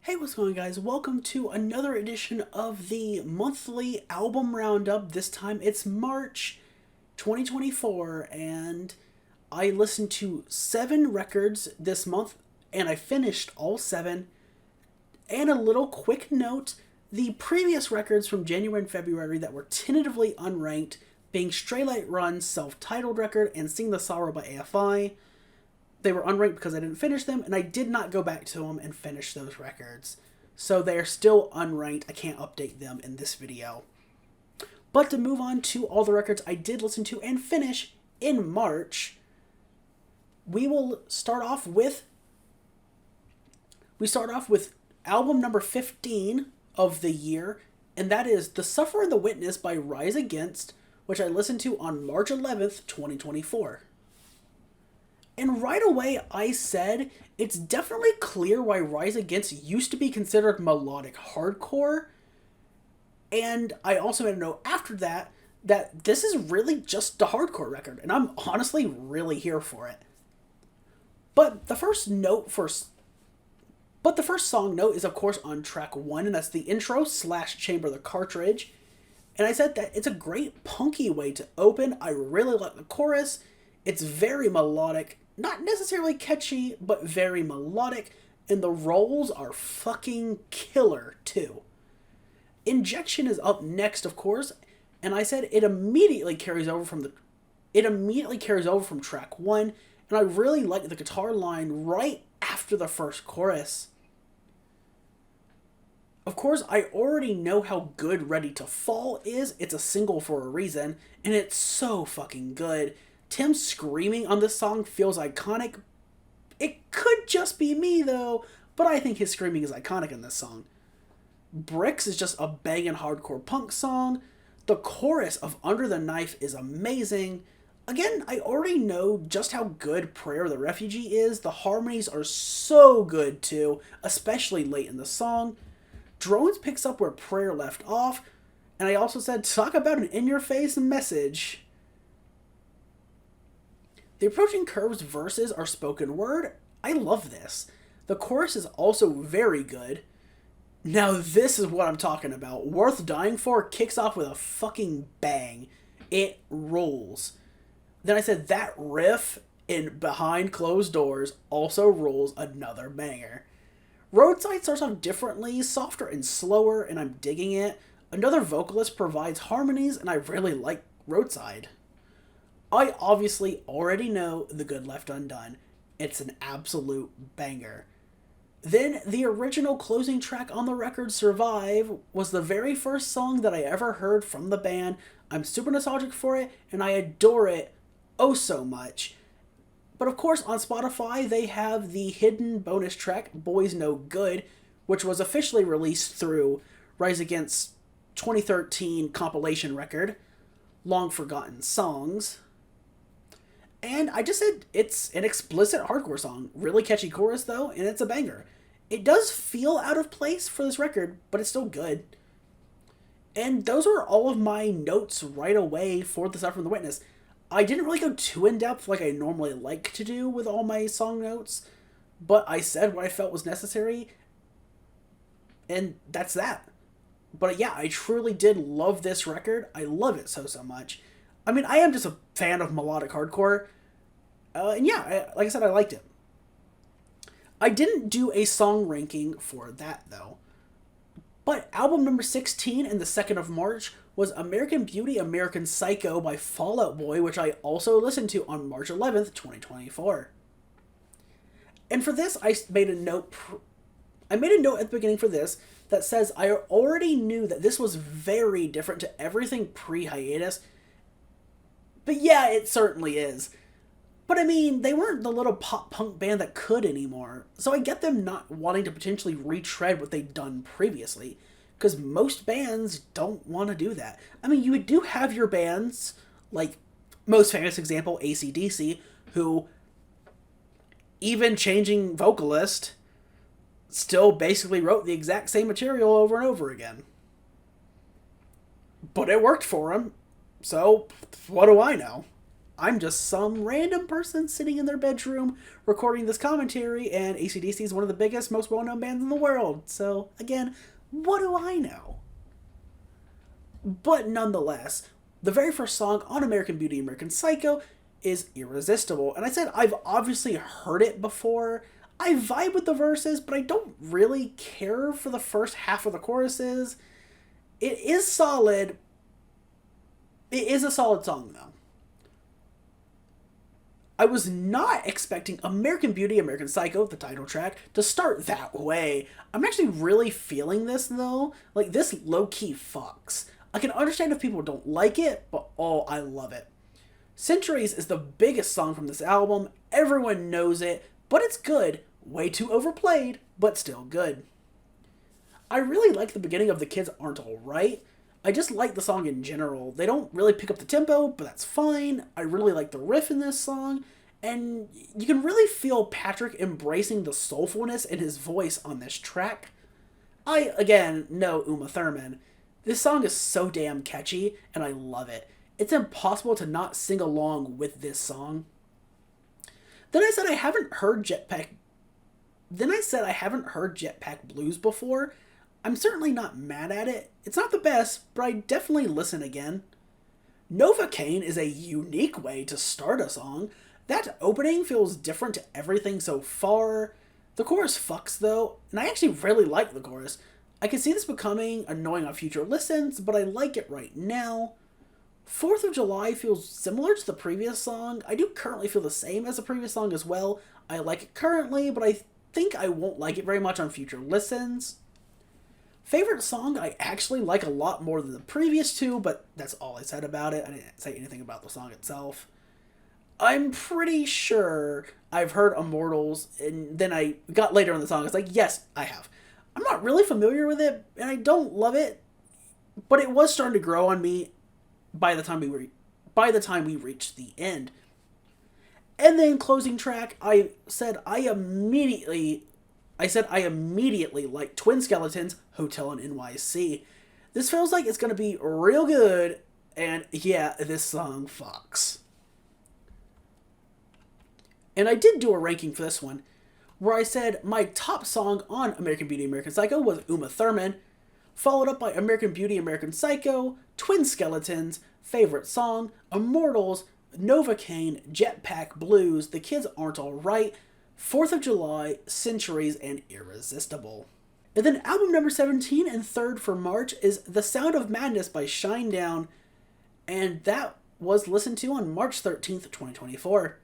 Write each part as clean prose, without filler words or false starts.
Hey, what's going on, guys? Welcome to another edition of the monthly album roundup. This time it's March 2024, and I listened to 7 records this month, and I finished all 7. And a little quick note, the previous records from January and February that were tentatively unranked, being Stray Light Run's self-titled record and Sing the Sorrow by AFI, they were unranked because I didn't finish them, and I did not go back to them and finish those records. So they're still unranked. I can't update them in this video. But to move on to all the records I did listen to and finish in March, we start off with album number 15 of the year, and that is The Sufferer and the Witness by Rise Against, which I listened to on March 11th, 2024. And right away, I said, it's definitely clear why Rise Against used to be considered melodic hardcore. And I also made a note after that this is really just a hardcore record, and I'm honestly really here for it. But the first song note is, of course, on track 1, and that's the intro / chamber the cartridge. And I said that it's a great punky way to open. I really like the chorus. It's very melodic. Not necessarily catchy, but very melodic, and the rolls are fucking killer, too. Injection is up next, of course, and I said it immediately carries over from track 1, and I really like the guitar line right after the first chorus. Of course, I already know how good Ready to Fall is. It's a single for a reason, and it's so fucking good. Tim screaming on this song feels iconic. It could just be me, though, but I think his screaming is iconic in this song. Bricks is just a banging hardcore punk song. The chorus of Under the Knife is amazing. Again, I already know just how good Prayer of the Refugee is. The harmonies are so good, too, especially late in the song. Drones picks up where Prayer left off, and I also said, talk about an in-your-face message. The Approaching Curves verses are spoken word. I love this. The chorus is also very good. Now this is what I'm talking about. Worth Dying For kicks off with a fucking bang. It rolls. Then I said that riff in Behind Closed Doors also rolls, another banger. Roadside starts off differently, softer and slower, and I'm digging it. Another vocalist provides harmonies, and I really like Roadside. I obviously already know The Good Left Undone. It's an absolute banger. Then, the original closing track on the record, Survive, was the very first song that I ever heard from the band. I'm super nostalgic for it, and I adore it oh so much. But of course, on Spotify, they have the hidden bonus track, Boys No Good, which was officially released through Rise Against 2013 compilation record, Long Forgotten Songs. And I just said it's an explicit hardcore song. Really catchy chorus, though, and it's a banger. It does feel out of place for this record, but it's still good. And those are all of my notes right away for The Sufferer and the Witness. I didn't really go too in-depth like I normally like to do with all my song notes, but I said what I felt was necessary, and that's that. But yeah, I truly did love this record. I love it so much. I mean, I am just a fan of melodic hardcore. And yeah, like I said, I liked it. I didn't do a song ranking for that, though. But album number 16 in the 2nd of March was American Beauty, American Psycho by Fall Out Boy, which I also listened to on March 11th, 2024. And for this, I made a note at the beginning for this that says I already knew that this was very different to everything pre-hiatus. But yeah, it certainly is. But I mean, they weren't the little pop-punk band that could anymore, so I get them not wanting to potentially retread what they'd done previously, because most bands don't want to do that. I mean, you do have your bands, like, most famous example, AC/DC, who, even changing vocalist, still basically wrote the exact same material over and over again. But it worked for them, so what do I know? I'm just some random person sitting in their bedroom recording this commentary, and AC/DC is one of the biggest, most well-known bands in the world. So, again, what do I know? But nonetheless, the very first song on American Beauty, American Psycho is Irresistible. And I said I've obviously heard it before. I vibe with the verses, but I don't really care for the first half of the choruses. It is solid. It is a solid song, though. I was not expecting American Beauty, American Psycho, the title track, to start that way. I'm actually really feeling this, though. Like, this low-key fucks. I can understand if people don't like it, but oh, I love it. Centuries is the biggest song from this album. Everyone knows it, but it's good. Way too overplayed, but still good. I really like the beginning of The Kids Aren't Alright. I just like the song in general. They don't really pick up the tempo, but that's fine. I really like the riff in this song, and you can really feel Patrick embracing the soulfulness in his voice on this track. I, again, know Uma Thurman. This song is so damn catchy, and I love it. It's impossible to not sing along with this song. Then I said I haven't heard Jetpack Blues before. I'm certainly not mad at it. It's not the best, but I definitely listen again. Novocaine is a unique way to start a song. That opening feels different to everything so far. The chorus fucks though, and I actually really like the chorus. I can see this becoming annoying on future listens, but I like it right now. 4th of July feels similar to the previous song. I do currently feel the same as the previous song as well. I like it currently, but I think I won't like it very much on future listens. Favorite song I actually like a lot more than the previous two, but that's all I said about it. I didn't say anything about the song itself. I'm pretty sure I've heard Immortals, and then I got later in the song, it's like, yes, I have. I'm not really familiar with it, and I don't love it, but it was starting to grow on me by the time we reached the end. And then closing track, I said I immediately like Twin Skeletons, Hotel in NYC. This feels like it's going to be real good, and yeah, this song fucks. And I did do a ranking for this one, where I said my top song on American Beauty, American Psycho was Uma Thurman, followed up by American Beauty, American Psycho, Twin Skeletons, favorite song, Immortals, Novocaine, Jetpack Blues, The Kids Aren't Alright, 4th of July, Centuries, and Irresistible. And then album number 17 and third for March is The Sound of Madness by Shinedown, and that was listened to on March 13th, 2024.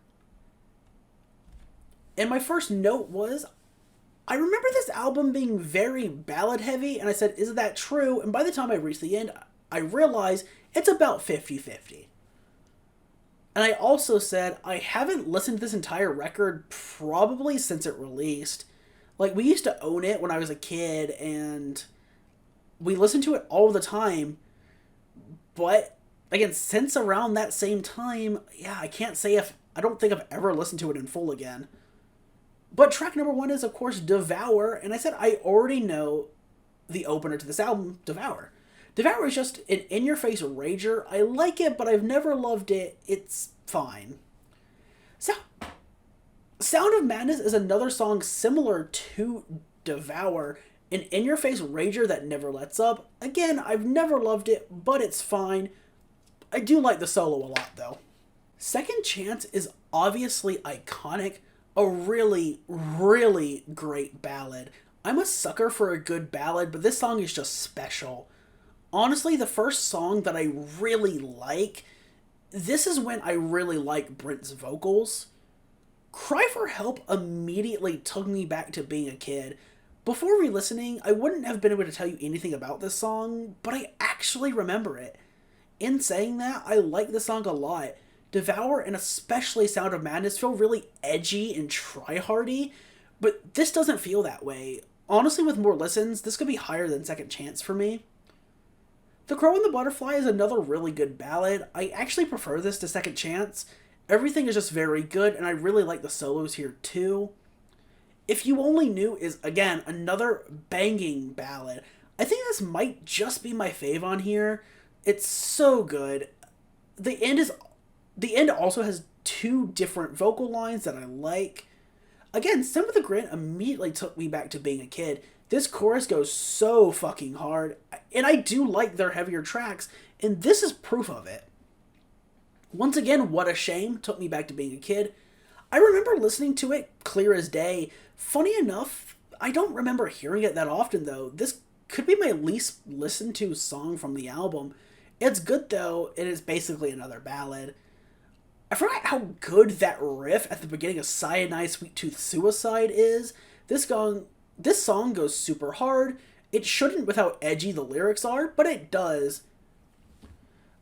And my first note was, I remember this album being very ballad heavy, and I said, is that true? And by the time I reached the end, I realized it's about 50-50. And I also said, I haven't listened to this entire record probably since it released. Like, we used to own it when I was a kid, and we listened to it all the time. But, again, since around that same time, yeah, I don't think I've ever listened to it in full again. But track number 1 is, of course, Devour, and I said I already know the opener to this album, Devour. Devour is just an in-your-face rager. I like it, but I've never loved it. It's fine. So, Sound of Madness is another song similar to Devour, an in-your-face rager that never lets up. Again, I've never loved it, but it's fine. I do like the solo a lot, though. Second Chance is obviously iconic. A really, really great ballad. I'm a sucker for a good ballad, but this song is just special. Honestly, the first song that I really like, this is when I really like Brent's vocals. Cry for Help immediately took me back to being a kid. Before re-listening, I wouldn't have been able to tell you anything about this song, but I actually remember it. In saying that, I like this song a lot. Devour and especially Sound of Madness feel really edgy and try-hardy, but this doesn't feel that way. Honestly, with more listens, this could be higher than Second Chance for me. The Crow and the Butterfly is another really good ballad. I actually prefer this to Second Chance. Everything is just very good, and I really like the solos here too. If You Only Knew is, again, another banging ballad. I think this might just be my fave on here. It's so good. The end is The end also has two different vocal lines that I like. Again, Sin with a Grin immediately took me back to being a kid. This chorus goes so fucking hard, and I do like their heavier tracks, and this is proof of it. Once again, What a Shame took me back to being a kid. I remember listening to it clear as day. Funny enough, I don't remember hearing it that often though. This could be my least listened to song from the album. It's good though, it is basically another ballad. I forgot how good that riff at the beginning of Cyanide Sweet Tooth Suicide is. This song goes super hard. It shouldn't with how edgy the lyrics are, but it does.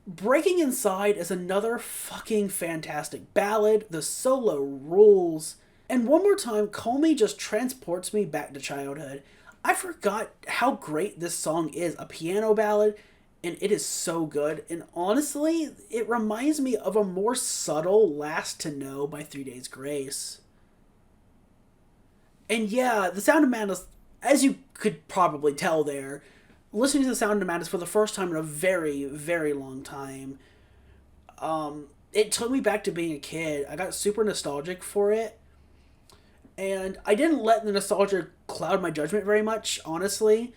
Breaking Inside is another fucking fantastic ballad. The solo rules. And one more time, Call Me just transports me back to childhood. I forgot how great this song is. A piano ballad, and it is so good. And honestly, it reminds me of a more subtle Last to Know by 3 Days Grace. And yeah, The Sound of Madness, as you could probably tell there, listening to The Sound of Madness for the first time in a very, very long time, it took me back to being a kid. I got super nostalgic for it. And I didn't let the nostalgia cloud my judgment very much, honestly.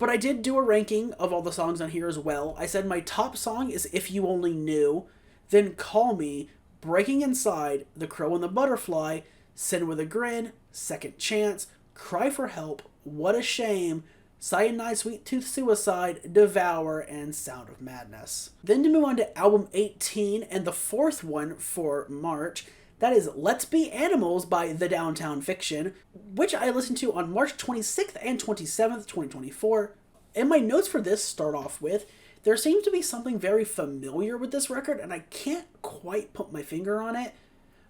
But I did do a ranking of all the songs on here as well. I said my top song is If You Only Knew, then Call Me, Breaking Inside, The Crow and the Butterfly, Sin with a Grin, Second Chance, Cry for Help, What a Shame, Cyanide Sweet Tooth Suicide, Devour, and Sound of Madness. Then to move on to album 18, and the fourth one for March, that is Let's Be Animals by The Downtown Fiction, which I listened to on March 26th and 27th, 2024. And my notes for this start off with, there seems to be something very familiar with this record, and I can't quite put my finger on it,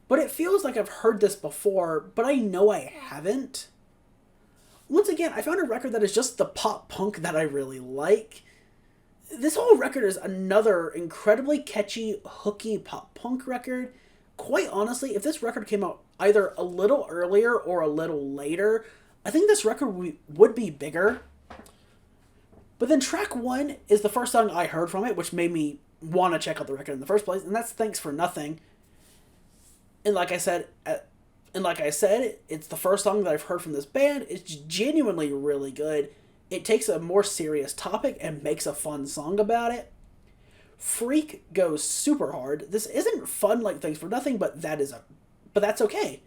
but it feels like I've heard this before, but I know I haven't. Once again, I found a record that is just the pop punk that I really like. This whole record is another incredibly catchy, hooky pop punk record. Quite honestly, if this record came out either a little earlier or a little later, I think this record would be bigger. But then track 1 is the first song I heard from it, which made me want to check out the record in the first place, and that's Thanks for Nothing. And like I said, it's the first song that I've heard from this band. It's genuinely really good. It takes a more serious topic and makes a fun song about it. Freak goes super hard. This isn't fun like Thanks for Nothing, but that's okay.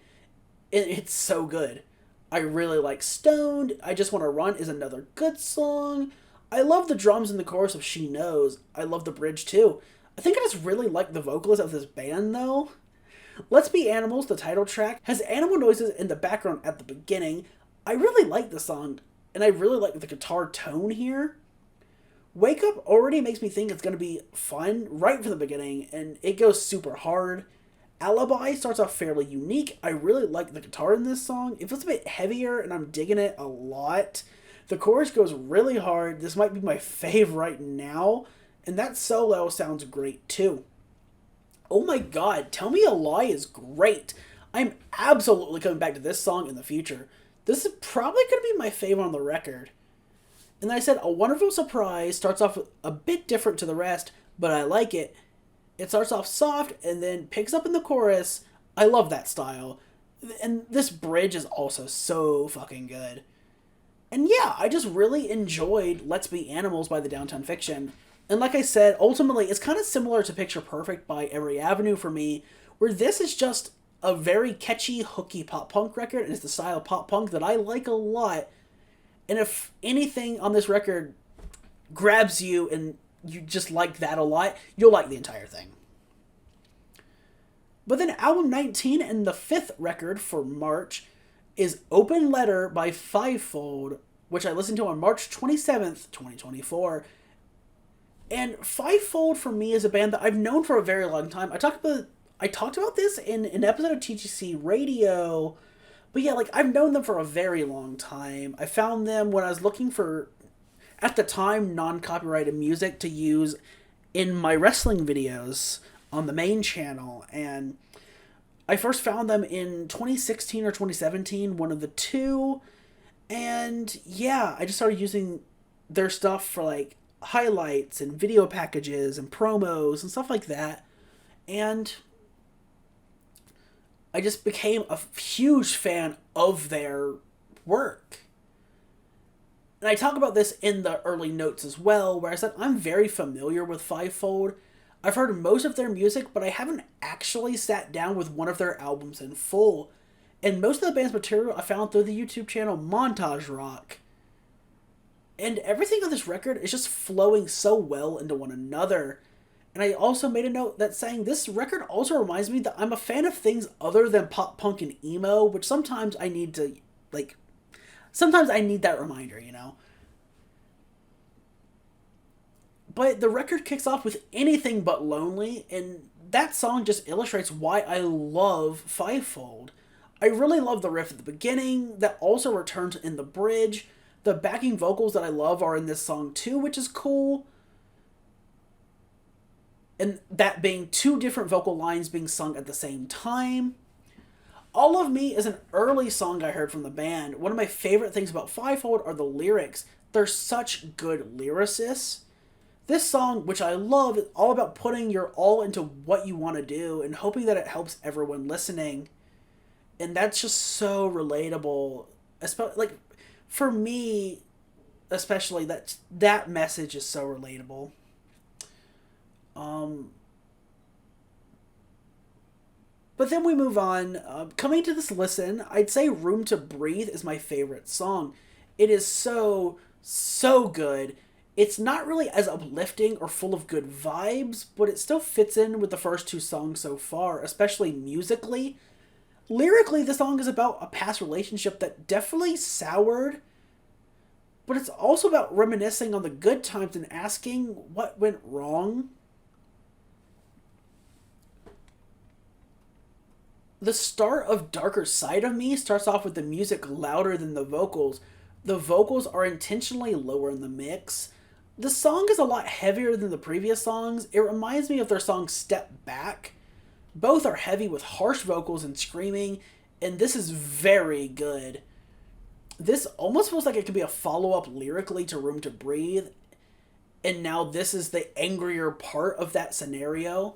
It's so good. I really like Stoned. I Just Want to Run is another good song. I love the drums in the chorus of She Knows. I love the bridge too. I think I just really like the vocalist of this band though. Let's Be Animals, the title track, has animal noises in the background at the beginning. I really like the song, and I really like the guitar tone here. Wake Up already makes me think it's going to be fun right from the beginning, and it goes super hard. Alibi starts off fairly unique. I really like the guitar in this song. It feels a bit heavier, and I'm digging it a lot. The chorus goes really hard. This might be my fave right now, and that solo sounds great too. Oh my god, Tell Me a Lie is great. I'm absolutely coming back to this song in the future. This is probably going to be my favorite on the record. And then I said A Wonderful Surprise starts off a bit different to the rest, but I like it. It starts off soft and then picks up in the chorus. I love that style. And this bridge is also so fucking good. And yeah, I just really enjoyed Let's Be Animals by The Downtown Fiction. And like I said, ultimately, it's kind of similar to Picture Perfect by Every Avenue for me, where this is just a very catchy, hooky pop punk record, and it's the style of pop punk that I like a lot. And if anything on this record grabs you and you just like that a lot, you'll like the entire thing. But then album 19 and the fifth record for March is Open Letter by Fivefold, which I listened to on March 27th, 2024. And Fivefold for me is a band that I've known for a very long time. I talked about this in an episode of TGC Radio. But yeah, I've known them for a very long time. I found them when I was looking for, at the time, non-copyrighted music to use in my wrestling videos on the main channel. And I first found them in 2016 or 2017, one of the two. And yeah, I just started using their stuff for highlights and video packages and promos and stuff like that. And I just became a huge fan of their work. And I talk about this in the early notes as well, where I said I'm very familiar with Fivefold. I've heard most of their music, but I haven't actually sat down with one of their albums in full. And most of the band's material I found through the YouTube channel Montage Rock. And everything on this record is just flowing so well into one another. And I also made a note that saying this record also reminds me that I'm a fan of things other than pop punk and emo, which sometimes I need to, like, sometimes I need that reminder, you know? But the record kicks off with Anything But Lonely, and that song just illustrates why I love Fivefold. I really love the riff at the beginning, that also returns in the bridge. The backing vocals that I love are in this song too, which is cool. And that being two different vocal lines being sung at the same time. All of Me is an early song I heard from the band. One of my favorite things about Fivefold are the lyrics. They're such good lyricists. This song, which I love, is all about putting your all into what you want to do and hoping that it helps everyone listening. And that's just so relatable. Especially, like, for me, especially, that message is so relatable. But then we move on. Coming to this listen, I'd say Room to Breathe is my favorite song. It is so, so good. It's not really as uplifting or full of good vibes, but it still fits in with the first two songs so far, especially musically. Lyrically, the song is about a past relationship that definitely soured, but it's also about reminiscing on the good times and asking what went wrong. The start of Darker Side of Me starts off with the music louder than the vocals. The vocals are intentionally lower in the mix. The song is a lot heavier than the previous songs. It reminds me of their song Step Back. Both are heavy with harsh vocals and screaming, and this is very good. This almost feels like it could be a follow-up lyrically to Room to Breathe, and now this is the angrier part of that scenario.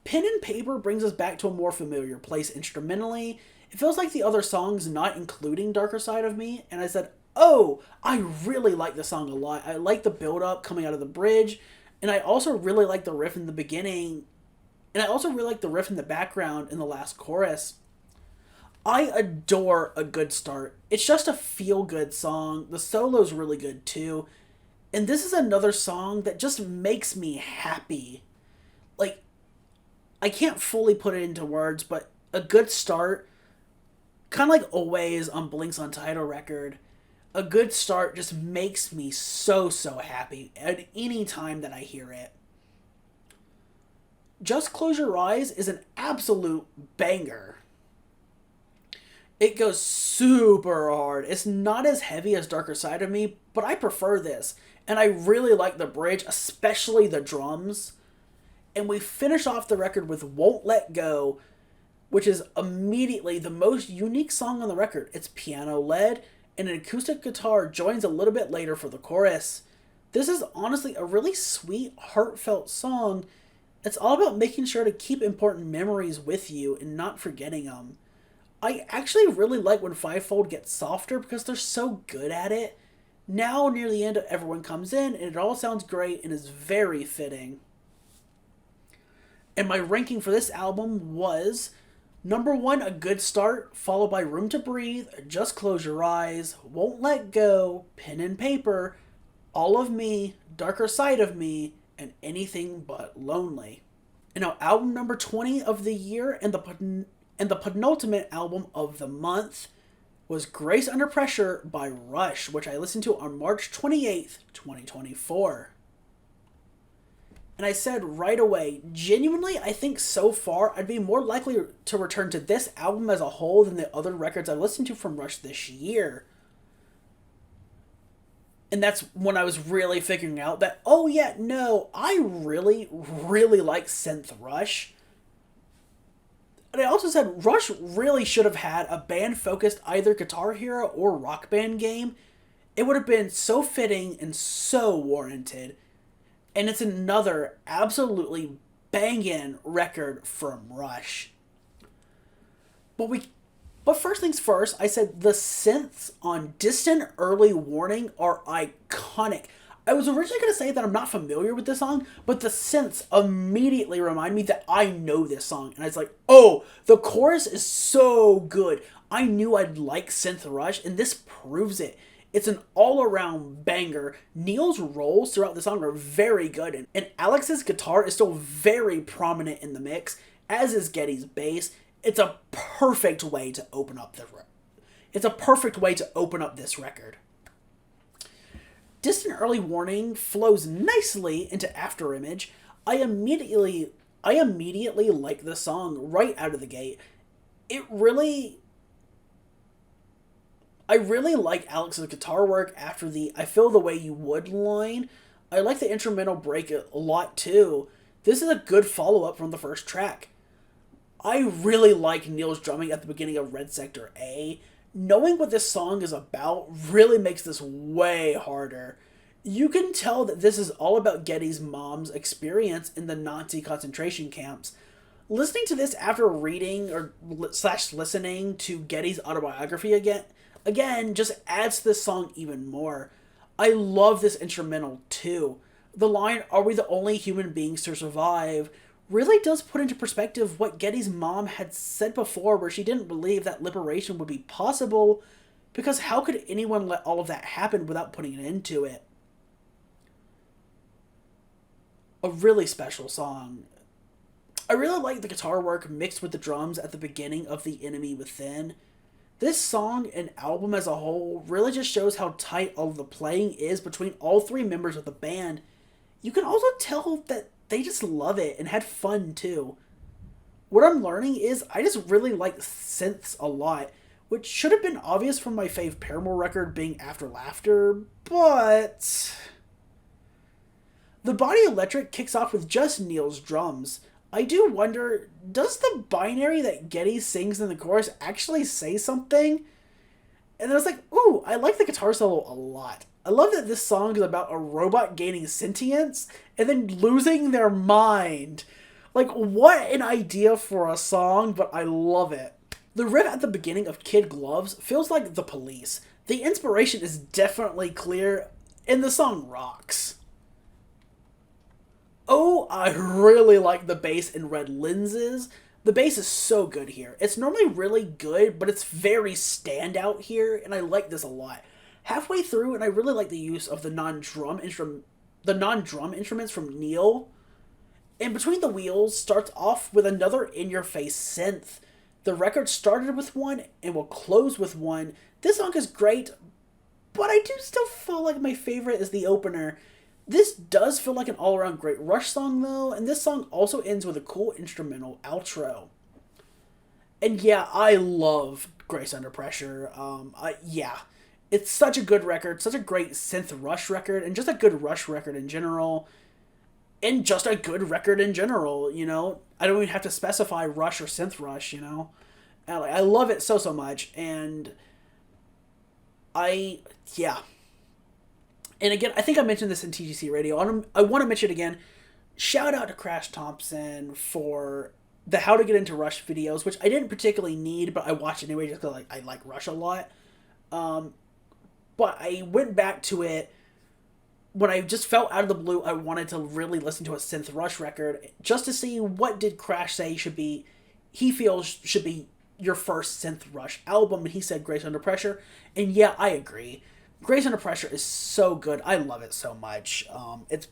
Pen and Paper brings us back to a more familiar place instrumentally. It feels like the other songs not including Darker Side of Me, and I said, oh, I really like the song a lot. I like the build-up coming out of the bridge, and I also really like the riff in the beginning, and I also really like the riff in the background in the last chorus. I adore A Good Start. It's just a feel-good song. The solo's really good too, and this is another song that just makes me happy. Like, I can't fully put it into words, but A Good Start, kind of like Always on Blink's Untitled record, A Good Start just makes me so, so happy at any time that I hear it. Just Close Your Eyes is an absolute banger. It goes super hard. It's not as heavy as Darker Side of Me, but I prefer this. And I really like the bridge, especially the drums. And we finish off the record with Won't Let Go, which is immediately the most unique song on the record. It's piano-led, and an acoustic guitar joins a little bit later for the chorus. This is honestly a really sweet, heartfelt song. It's all about making sure to keep important memories with you and not forgetting them. I actually really like when Fivefold gets softer because they're so good at it. Now, near the end, everyone comes in, and it all sounds great and is very fitting. And my ranking for this album was number 1, A Good Start, followed by Room to Breathe, Just Close Your Eyes, Won't Let Go, Pen and Paper, All of Me, Darker Side of Me, and Anything But Lonely. And now album number 20 of the year and the penultimate album of the month was Grace Under Pressure by Rush, which I listened to on March 28th, 2024. And I said right away, genuinely, I think so far I'd be more likely to return to this album as a whole than the other records I've listened to from Rush this year. And that's when I was really figuring out that, oh yeah, no, I really, really like synth Rush. And I also said Rush really should have had a band-focused either Guitar Hero or Rock Band game. It would have been so fitting and so warranted. And it's another absolutely banging record from Rush. But first things first, I said the synths on Distant Early Warning are iconic. I was originally going to say that I'm not familiar with this song, but the synths immediately remind me that I know this song. And I was like, oh, the chorus is so good. I knew I'd like Synth Rush, and this proves it. It's an all-around banger. Neil's roles throughout the song are very good, and Alex's guitar is still very prominent in the mix, as is Geddy's bass. It's a perfect way to open up this record. Distant Early Warning flows nicely into Afterimage. I immediately like the song right out of the gate. I really like Alex's guitar work after the "I Feel the Way You Would" line. I like the instrumental break a lot too. This is a good follow-up from the first track. I really like Neil's drumming at the beginning of Red Sector A. Knowing what this song is about really makes this way harder. You can tell that this is all about Geddy's mom's experience in the Nazi concentration camps. Listening to this after reading or listening to Geddy's autobiography again just adds to this song even more. I love this instrumental too. The line, "Are we the only human beings to survive?" really does put into perspective what Geddy's mom had said before, where she didn't believe that liberation would be possible, because how could anyone let all of that happen without putting an end to it? A really special song. I really like the guitar work mixed with the drums at the beginning of The Enemy Within. This song and album as a whole really just shows how tight all of the playing is between all three members of the band. You can also tell that they just love it and had fun too. What I'm learning is I just really like synths a lot, which should have been obvious from my fave Paramore record being After Laughter, but The Body Electric kicks off with just Neil's drums. I do wonder, does the binary that Geddy sings in the chorus actually say something? And then I was like, ooh, I like the guitar solo a lot. I love that this song is about a robot gaining sentience and then losing their mind. Like, what an idea for a song, but I love it. The riff at the beginning of Kid Gloves feels like The Police. The inspiration is definitely clear, and the song rocks. Oh, I really like the bass in Red Lenses. The bass is so good here. It's normally really good, but it's very standout here, and I like this a lot. Halfway through, and I really like the use of the non-drum instruments from Neil. And Between the Wheels starts off with another in-your-face synth. The record started with one and will close with one. This song is great, but I do still feel like my favorite is the opener. This does feel like an all-around great Rush song, though, and this song also ends with a cool instrumental outro. And yeah, I love Grace Under Pressure. It's such a good record, such a great synth Rush record, and just a good Rush record in general. And just a good record in general, you know? I don't even have to specify Rush or synth Rush, you know? I love it so much, and And again, I think I mentioned this in TGC Radio. I want to mention it again. Shout out to Crash Thompson for the How to Get Into Rush videos, which I didn't particularly need, but I watched anyway just because I like Rush a lot. But I went back to it when I just felt out of the blue. I wanted to really listen to a synth Rush record just to see what did Crash say he feels should be your first synth Rush album, and he said Grace Under Pressure, and yeah, I agree. Grace Under Pressure is so good. I love it so much. It's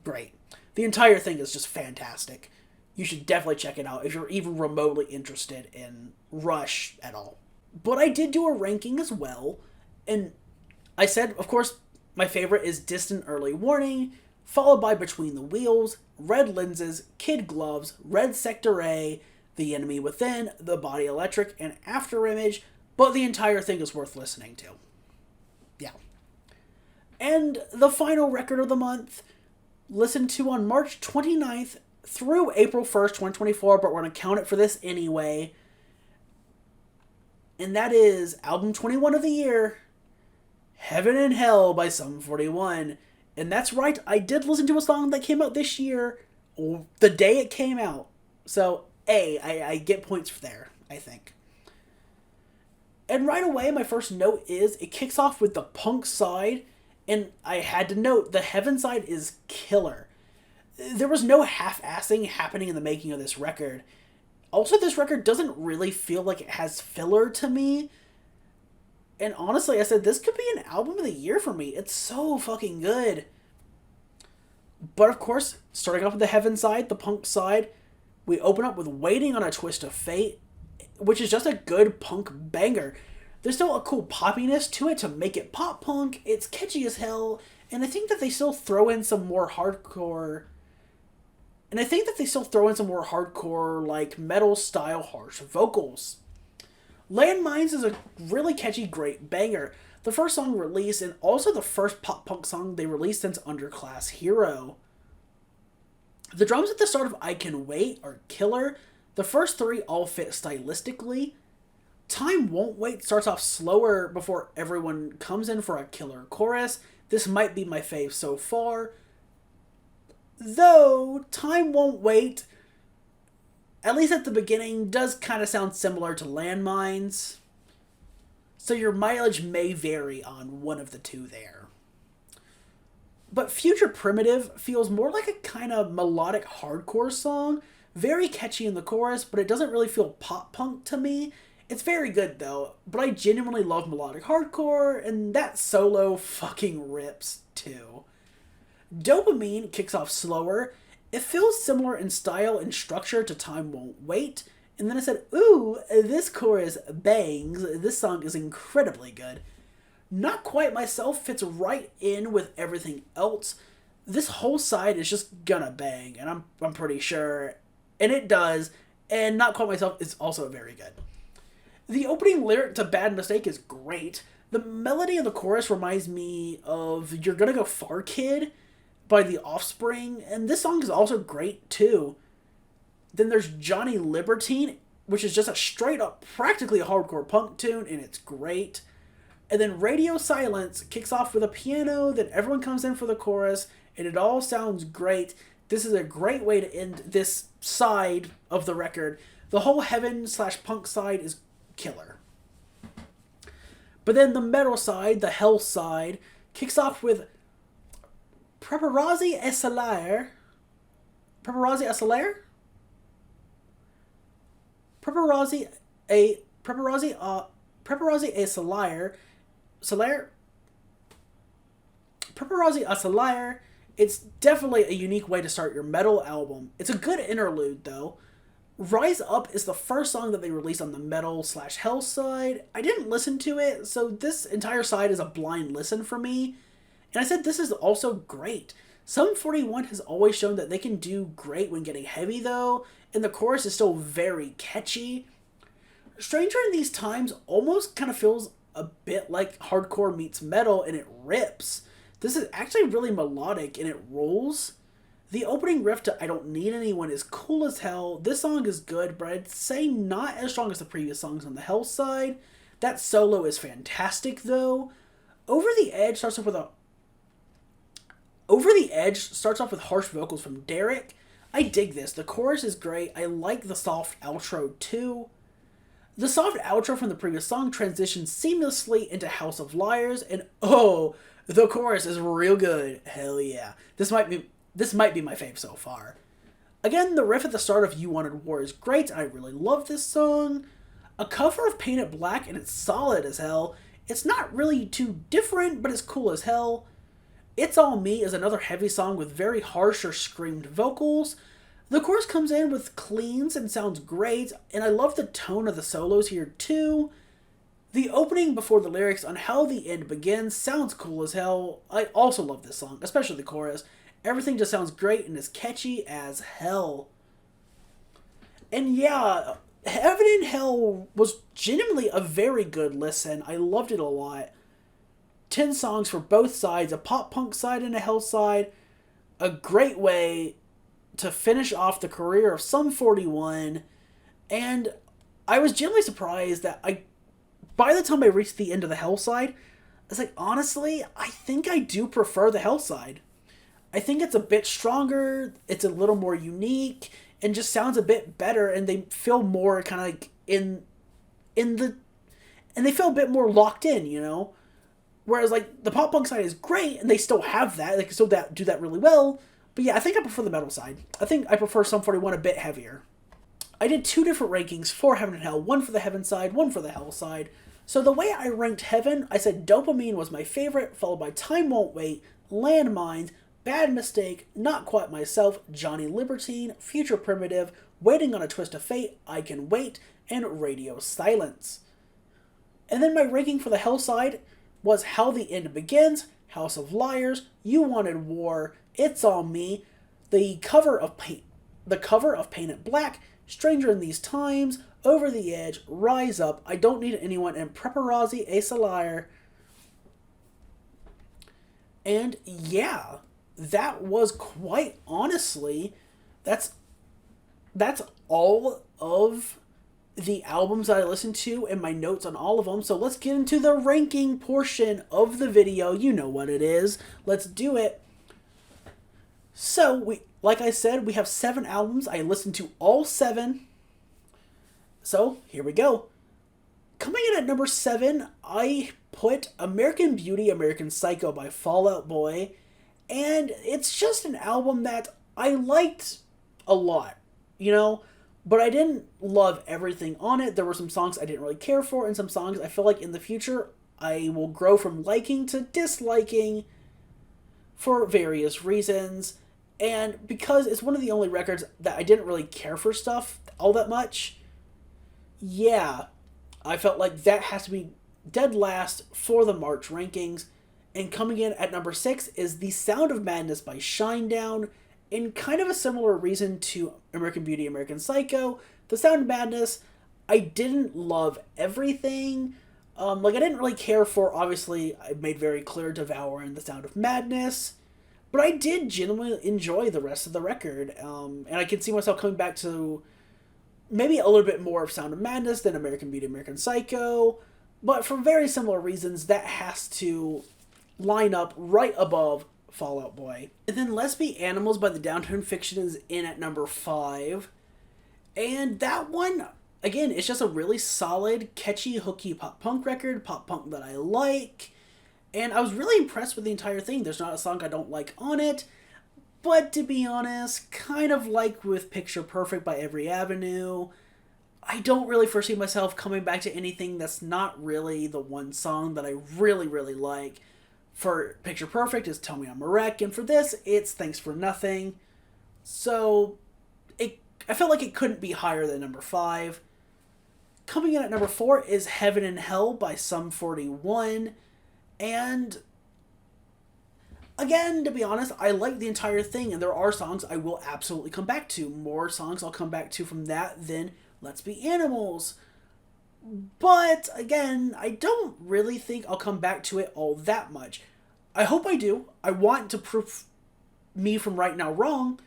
great. The entire thing is just fantastic. You should definitely check it out if you're even remotely interested in Rush at all. But I did do a ranking as well, and I said, of course, my favorite is Distant Early Warning, followed by Between the Wheels, Red Lenses, Kid Gloves, Red Sector A, The Enemy Within, The Body Electric, and Afterimage, but the entire thing is worth listening to. Yeah. And the final record of the month, listened to on March 29th through April 1st, 2024, but we're going to count it for this anyway. And that is album 21 of the year, Heaven and Hell by Sum 41. And that's right, I did listen to a song that came out this year. the day it came out. So, I get points for there, I think. And right away, my first note is it kicks off with the punk side, and I had to note the heaven side is killer. There was no half-assing happening in the making of this record. Also, this record doesn't really feel like it has filler to me. And honestly, I said this could be an album of the year for me. It's so fucking good. But of course, starting off with the heaven side, the punk side, we open up with Waiting on a Twist of Fate, which is just a good punk banger. There's still a cool poppiness to it to make it pop punk. It's catchy as hell, and I think that they still throw in some more hardcore. Like metal style harsh vocals. Landmines is a really catchy, great banger. The first song released, and also the first pop punk song they released since Underclass Hero. The drums at the start of I Can Wait are killer. The first three all fit stylistically. Time Won't Wait starts off slower before everyone comes in for a killer chorus. This might be my fave so far. Though, Time Won't Wait, at least at the beginning, does kind of sound similar to Landmines. So your mileage may vary on one of the two there. But Future Primitive feels more like a kind of melodic hardcore song. Very catchy in the chorus, but it doesn't really feel pop punk to me. It's very good though, but I genuinely love melodic hardcore, and that solo fucking rips too. Dopamine kicks off slower. It feels similar in style and structure to Time Won't Wait. And then I said, ooh, this chorus bangs. This song is incredibly good. Not Quite Myself fits right in with everything else. This whole side is just gonna bang, and I'm pretty sure. And it does. And Not Quite Myself is also very good. The opening lyric to Bad Mistake is great. The melody of the chorus reminds me of You're Gonna Go Far Kid by The Offspring, and this song is also great too. Then there's Johnny Libertine, which is just a straight up, practically a hardcore punk tune, and it's great. And then Radio Silence kicks off with a piano, then everyone comes in for the chorus, and it all sounds great. This is a great way to end this side of the record. The whole heaven/punk side is killer. But then the metal side, the hell side, kicks off with Preparazzi e Salaire. Preparazzi e Salaire? Preparazzi e Salaire. Preparazzi a Salaire. It's definitely a unique way to start your metal album. It's a good interlude though. Rise Up is the first song that they released on the metal/hell side. I didn't listen to it, so this entire side is a blind listen for me. And I said this is also great. Sum 41 has always shown that they can do great when getting heavy though, and the chorus is still very catchy. Stranger in These Times almost kind of feels a bit like hardcore meets metal, and it rips. This is actually really melodic, and it rolls. The opening riff to I Don't Need Anyone is cool as hell. This song is good, but I'd say not as strong as the previous songs on the hell side. That solo is fantastic though. Over the Edge starts off with harsh vocals from Derek. I dig this. The chorus is great. I like the soft outro too. The soft outro from the previous song transitions seamlessly into House of Liars, and oh, the chorus is real good. Hell yeah. This might be my fave so far. Again, the riff at the start of You Wanted War is great. I really love this song. A cover of Paint It Black, and it's solid as hell. It's not really too different, but it's cool as hell. It's All Me is another heavy song with very harsh or screamed vocals. The chorus comes in with cleans and sounds great, and I love the tone of the solos here too. The opening before the lyrics on How the End Begins sounds cool as hell. I also love this song, especially the chorus. Everything just sounds great and is catchy as hell. And yeah, Heaven and Hell was genuinely a very good listen. I loved it a lot. 10 songs for both sides, a pop-punk side and a hell side. A great way to finish off the career of Sum 41. And I was genuinely surprised that by the time I reached the end of the hell side, I was like, honestly, I think I do prefer the hell side. I think it's a bit stronger, it's a little more unique, and just sounds a bit better, and they feel more kind of like in the and they feel a bit more locked in, you know? Whereas, like, the pop punk side is great, and they still have that. They can still do that really well. But yeah, I think I prefer the metal side. I think I prefer Sum 41 a bit heavier. I did 2 different rankings for Heaven and Hell. One for the Heaven side, one for the Hell side. So the way I ranked Heaven, I said Dopamine was my favorite, followed by Time Won't Wait, Landmines, Bad Mistake, Not Quite Myself, Johnny Libertine, Future Primitive, Waiting on a Twist of Fate, I Can Wait, and Radio Silence. And then my ranking for the Hell side was How the End Begins, House of Liars, You Wanted War, It's All Me, the cover of Painted Black, Stranger in These Times, Over the Edge, Rise Up, I Don't Need Anyone, and Preparazzi, Ace a Liar. And yeah, that was quite honestly, that's all of the albums that I listened to and my notes on all of them. So let's get into the ranking portion of the video. You know what it is. Let's do it. So like I said, we have 7 albums. I listened to all 7. So here we go. Coming in at number 7, I put American Beauty, American Psycho by Fall Out Boy. And it's just an album that I liked a lot, you know? But I didn't love everything on it. There were some songs I didn't really care for, and some songs I feel like in the future I will grow from liking to disliking for various reasons. And because it's one of the only records that I didn't really care for stuff all that much, yeah, I felt like that has to be dead last for the March rankings. And coming in at number 6 is The Sound of Madness by Shinedown. In kind of a similar reason to American Beauty, American Psycho, The Sound of Madness, I didn't love everything. Like, I didn't really care for, obviously, I made very clear, Devour and The Sound of Madness. But I did genuinely enjoy the rest of the record. And I can see myself coming back to maybe a little bit more of Sound of Madness than American Beauty, American Psycho. But for very similar reasons, that has to line up right above Fall Out Boy. And then Let's Be Animals by the Downtown Fiction is in at number 5. And that one, again, it's just a really solid, catchy, hooky pop punk record, pop punk that I like. And I was really impressed with the entire thing. There's not a song I don't like on it. But to be honest, kind of like with Picture Perfect by Every Avenue, I don't really foresee myself coming back to anything that's not really the one song that I really, really like. For Picture Perfect, is Tell Me I'm a Wreck, and for this, it's Thanks for Nothing. So, I felt like it couldn't be higher than number 5. Coming in at number 4 is Heaven and Hell by Sum 41. And, again, to be honest, I like the entire thing, and there are songs I will absolutely come back to. More songs I'll come back to from that than Let's Be Animals. But, again, I don't really think I'll come back to it all that much. I hope I do. I want to prove me from right now wrong.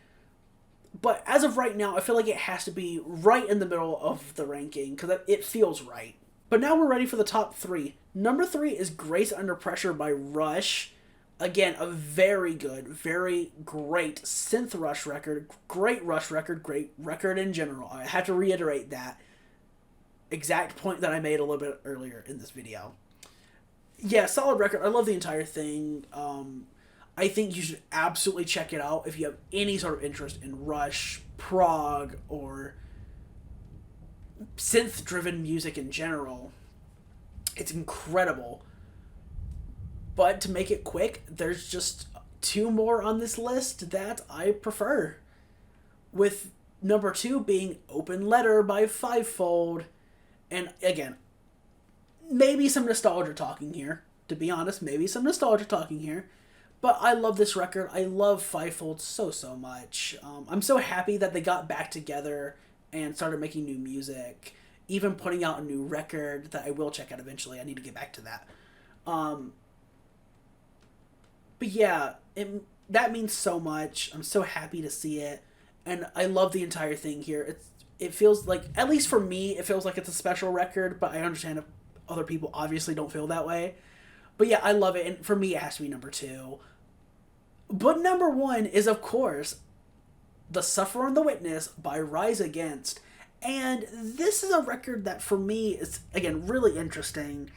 But as of right now, I feel like it has to be right in the middle of the ranking, because it feels right. But now we're ready for the top 3. Number 3 is Grace Under Pressure by Rush. Again, a very good, very great synth Rush record. Great Rush record, great record in general. I have to reiterate that exact point that I made a little bit earlier in this video. Yeah, solid record. I love the entire thing. I think you should absolutely check it out if you have any sort of interest in Rush, prog, or synth-driven music in general. It's incredible. But to make it quick, there's just 2 more on this list that I prefer. With number 2 being Open Letter by Fivefold. And again, maybe some nostalgia talking here. To be honest, maybe some nostalgia talking here. But I love this record. I love Fivefold so much. I'm so happy that they got back together and started making new music. Even putting out a new record that I will check out eventually. I need to get back to that. But yeah, that means so much. I'm so happy to see it. And I love the entire thing here. It feels like, at least for me, it feels like it's a special record, but I understand if other people obviously don't feel that way. But yeah, I love it, and for me, it has to be number 2. But number one is, of course, The Sufferer and the Witness by Rise Against. And this is a record that for me is, again, really interesting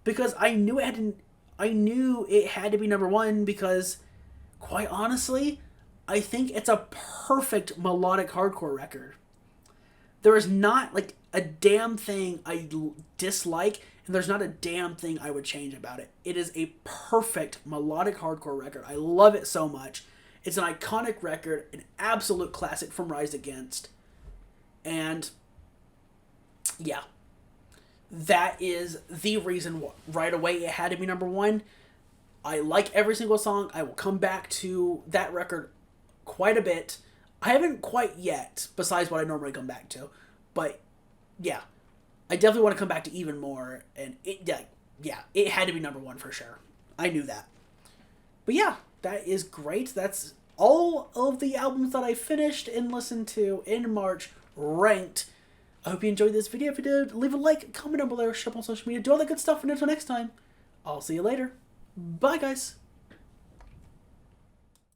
because I knew it had to be number one because, quite honestly, I think it's a perfect melodic hardcore record. There is not like a damn thing I dislike, and there's not a damn thing I would change about it. It is a perfect melodic hardcore record. I love it so much. It's an iconic record, an absolute classic from Rise Against. And yeah, that is the reason right away it had to be number one. I like every single song. I will come back to that record quite a bit. I haven't quite yet, besides what I normally come back to. But yeah, I definitely want to come back to even more. And it had to be number one for sure. I knew that. But yeah, that is great. That's all of the albums that I finished and listened to in March, ranked. I hope you enjoyed this video. If you did, leave a like, comment down below, share up on social media, do all that good stuff. And until next time, I'll see you later. Bye, guys.